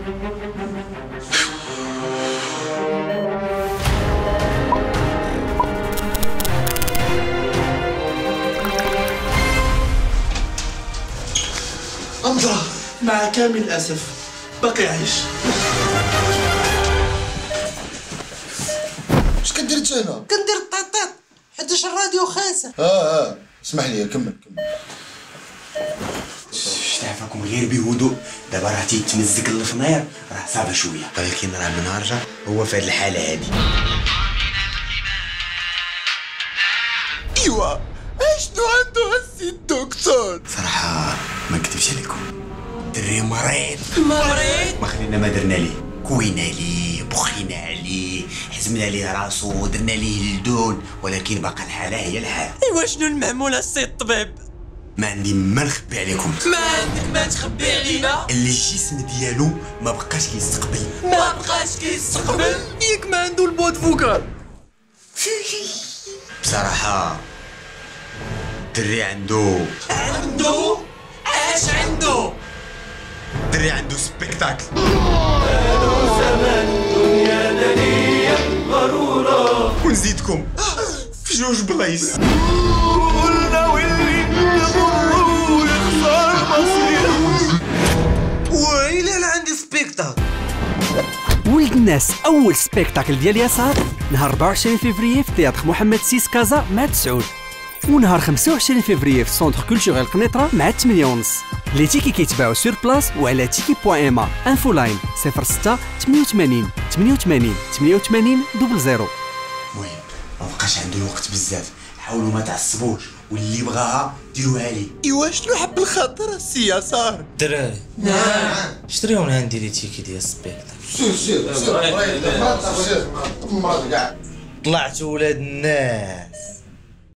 أمضى مع كامل الأسف باقي عايش. اش كدير انت هنا؟ كندير الطاطاط حيتاش الراديو خاسر. اسمح لي كمل. شفت عفاكم غير بهدوء، دابا راه تيتمزق الفنير راه صعبه شويه، ولكن راه من هرجه هو في هاد الحاله هادي. ايوا اشنو عنده السي الدكتور؟ صراحه ما نكذبش عليكم، الدري مريض ما خلينا ما درنا ليه، كوينا ليه، بخينا عليه، حزمنا ليه راسو، درنا ليه الدون، ولكن باقا الحاله هي الحال. ايوا شنو المعمول السي الطبيب؟ ما عندي ما نخبي عليكم. ما عندك ما تخبي علينا؟ اللي الجسم ديالو ما بقاش كيستقبل. ما بقاش كيستقبل؟ ياك ما عنده البود فوكال. بصراحه الدري عنده اش عنده؟ الدري عنده سبيكتاكل. ونزيدكم في جوج بلايص. قلنا واللي نمرو يخسر مصير. ويلي انا عندي سبيكتاكل. ولد الناس اول سبيكتاكل ديال يسار نهار 24 فيفري في تياتر محمد سيس كازا مع 9، ونهار 25 فيفري في سونتر كولتوريل قنيطره مع 8:30. لي تيكي كيتباعوا سور بلاص وعلى تيكي.ema. انفو لاين 06 88 88 88 00. المهم ما بقاش عنده الوقت بزاف، حاولوا ما تعصبوش، واللي بغاها ديروها ليه. ايوا شنو حب الخاطر السي يسار؟ الدراري شريو من عندي لي تيكي ديال السبيكتاكل. سير مريض كاع طلعتوا ولاد الناس.